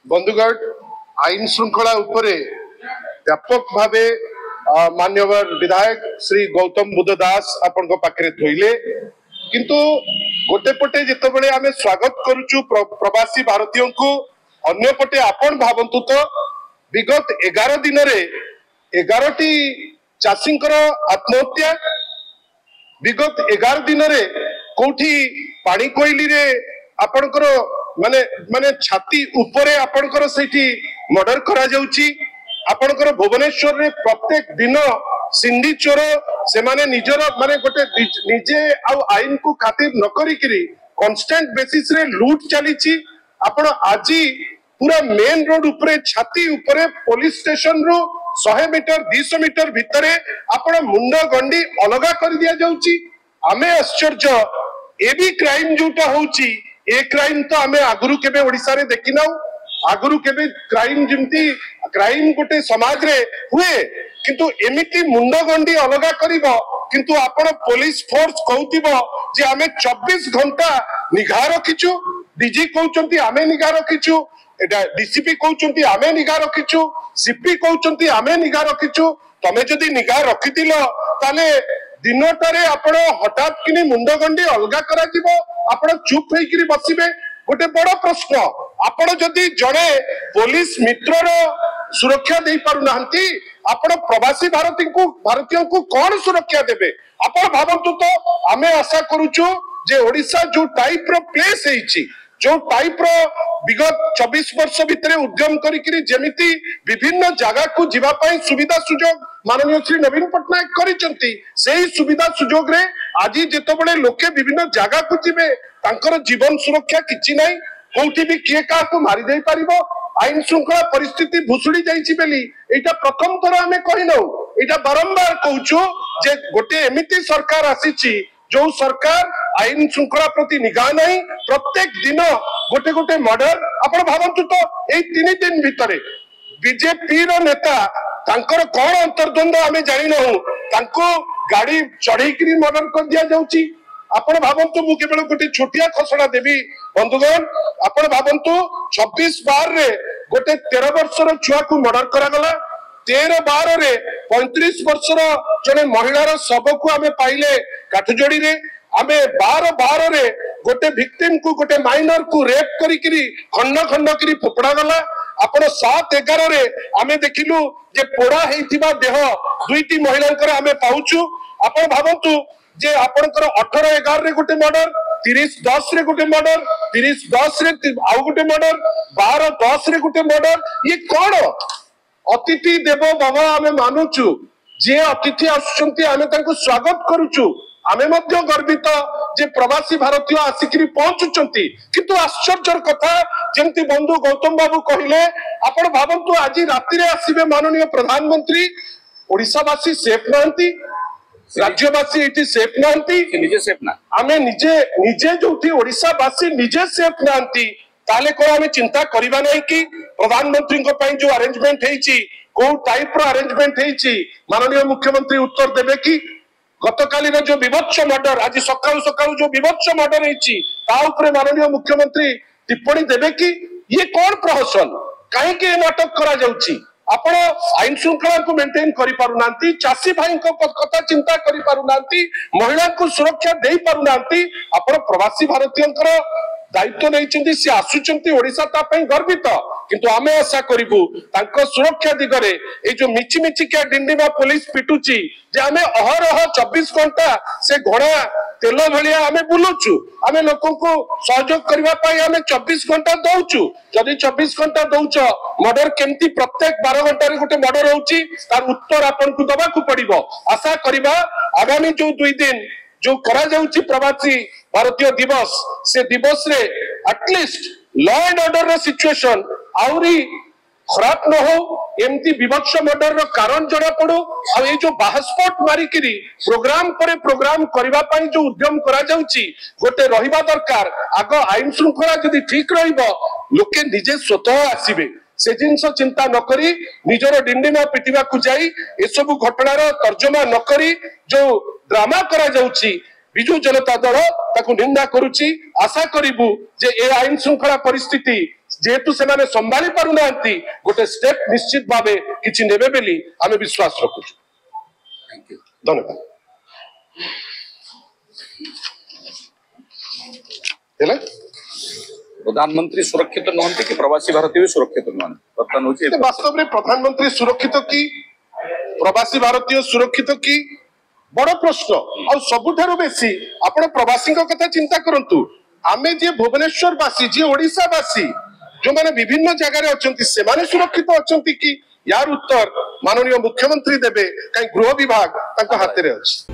बंधुगण आईन श्रृंखला उपरे व्यापक भावे मान्यवर विधायक श्री गौतम बुद्ध दास आपण पाखे थोइले किंतु गोटे पटे जितेबाला आम स्वागत करुचु प्रवासी भारतीय को अन्य पटे आपण भावतु तो विगत 11 दिन रे 11टी चाषी आत्महत्या विगत 11 दिन रे कोठी पानी कोइली रे आपणकर माने माने छाती उपरे आपणकर सेठी मर्डर करा जाउची आपणकर भुवनेश्वर रे प्रत्येक दिन सिंधी चोर से माने निजर माने गोटे निजे आउ आईन को खातिर न करी किरी कांस्टेंट बेसिस रे लूट चलीची आपण आजी पूरा मेन रोड उपरे छाती उपरे पुलिस स्टेशन रो 100 मीटर 200 मीटर भितरे आपण मुंड गंडी अलगा कर दिया जाउची आमे आश्चर्य ए भी क्राइम जोटा होउची ए क्राइम तो आमे आगुरु केबे ओडिसा रे देखिनाउ आगुरु केबे क्राइम जिमती क्राइम गोटे समाज रे हुए किंतु एमिति मुंड गंडी अलगा करिवो किंतु आपण पुलिस फोर्स कहउतिबो जे आमे 24 घंटा निघा रखिचु डीजी कहउचंती आमे निघा रखिचु एटा डीसीपी कहउचंती आमे निघा रखिचु सीपी कहउचंती आमे निघा रखिचु तमे जदी निघा रखितिलो ताले दिनटारे आपण हठात किनी मुंड गंडी अलगा करा दिबो आपण चुप होइकरी बसिबे गोटे बड़ प्रश्न आपण जदी जणे पुलिस मित्रर सुरक्षा दे पारु नांती आपण प्रवासी भारतीय को कौन सुरक्षा देबे आपण भाबंतु तो आमे आशा करूछु जे ओडिसा जो टाइप रो प्लेस हेछि जो टाइप रो विगत 24 वर्ष भितरे उद्यम करिकरी जेमिति विभिन्न जगह को जीवा पई सुविधा सुजोग माननीय श्री नवीन पटनायक करिसंती सेही सुविधा सुजोग रे आजी जेतबेले लोके विभिन्न जगह को जिबे तांकर जीवन सुरक्षा किछि नै कोठी भी किए का को मारी दे परिबो आईन श्रृंखला परिस्थिति भुसुड़ी जाइछि बेली एटा प्रथम थर आमे कहिनौ एटा बारंबार कहूछु जे गोटे एमिति सरकार आसीछि जो सरकार आईन श्रृंखला प्रति निगाह नहीं प्रत्येक दिन गोटे गोटे मर्डर आपण भावंतु तो ए 3 दिन भितरे बीजेपी रो नेता तांकर कोन अंतर्द्वंद आमे जानि नहु तांको गाड़ी चढ़ेकरी मर्डर कर दिया जाउची आपण भावंतु मु केवल गोटे छोटिया खसड़ा देवी बंधुगण आपण भावंतु 26/12 रे गोटे 13 वर्षर छुआ को मर्डर करा गला 13/12 रे 35 वर्षर जने महिलार शव को आमे पाइले काठजोड़ी रे आमे 12/12 रे गोटे विक्टिम को गोटे माइनर को रेप करिकरी खंड खंड करी फोपड़ा गला आपण 7/11 रे आमे देखिलु जे पोड़ा हेइथिबा देह दुईटी महिलांकर आमे पाउछु आपण भावंतु जे आपनकर 18/11 रे गोटे मर्डर 30/10 रे गोटे मर्डर 30/10 रे आउ गोटे मर्डर 12/10 रे गोटे मर्डर ये कोन अतिथि देवो भव आमे मानुचु जे अतिथि आसुचंती आमे तांको स्वागत करूचु आमे मध्य गर्वित जे प्रवासी भारतीय आसिकरी पहुंचुचंती किंतु आश्चर्यर कथा जेंति बंधु गौतम बाबू कहिले आपण भावंतु आज राति रे आसीबे माननीय प्रधानमंत्री ओडिसावासी सेफ नांती राज्यवासी एटी सेफ नांती निजे सेफ ना आमे निजे निजे जोठी ओडिसावासी निजे सेफ नांती ताले को आमे चिंता करिबा नै कि प्रधानमंत्री को पई जो अरेंजमेंट हेछि को टाइप रो अरेंजमेंट हेछि माननीय मुख्यमंत्री उत्तर देबे कि गतकाली जो विभत्स मर्डर आज सकाळु सकाळु जो विभत्स मर्डर हेछि ता ऊपर माननीय मुख्यमंत्री टिप्पणी देबे कि ये कोन प्रहसन काहे के नाटक करा जाउछि आपण आईन श्रृंखला को मेंटेन करि पारु नांती चासी भाई को कथा चिंता करि पारु नांती महिला को सुरक्षा देई पारु नांती आपण प्रवासी भारतीयंकर दायित्व नहीं से आसुचंती ओडिसा ता पई गर्वित किंतु आमे आशा करिबु तांको सुरक्षा दिगरे ए जो मिची मिची के डिंडीमा पुलिस पिटुची जे आमे अहरह 24 घंटा से घोड़ा तेल भलिया आमे बुलुचु आमे लोकन को सहयोग करबा पई आमे 24 घंटा दउचु जदी 24 घंटा दउच मर्डर केमती प्रत्येक 12 घंटा रे गोटे मर्डर होउची तार उत्तर आपन को दबा को पड़िबो आशा करिबा आगामी जो 2 दिन जो करा जाउची प्रवासी भारतीय दिवस से दिवस रे एटलीस्ट लॉ एंड ऑर्डर रो सिचुएशन आउरी खराब न हो एमती विभत्स मर्डर रो कारण जणा पड़ो आ ए जो बाहस्फोट मारी करी प्रोग्राम परे प्रोग्राम करबा पई जो उद्यम करा जाउची गोटे रहिबा दरकार आगो आईन श्रृंखला जदी ठीक रहिबो लोके निजे स्वतः आसीबे से जिनस चिंता न करी निजर डिंडीमा पिटिबा को जाई ए सब घटनार तर्जमा न करी जो ड्रामा करा जाउची विजु जनता दल ताकू निंदा करुची आशा करिबु जे ए आईन श्रृंखला परिस्थिति जेहेतु से माने संभाली पारु नांती गोटे स्टेप निश्चित भावे किछि नेबे बेली आमे विश्वास रखु। थैंक यू, धन्यवाद। हेले प्रधानमंत्री सुरक्षित नुहंती कि प्रवासी भारतीय भी सुरक्षित नुहंती? वास्तव में प्रधानमंत्री सुरक्षित कि प्रवासी भारतीय सुरक्षित कि बड़ प्रश्न। और सबुठारु बेसी आपण प्रवासी कथा चिंता करंतु। आमे जे भुवनेश्वर वासी जे ओडिशा वासी जो माने विभिन्न जगह अछंती से माने सुरक्षित अछंती कि यार उत्तर माननीय मुख्यमंत्री देबे कहीं गृह विभाग तांको हाथ रे अछि।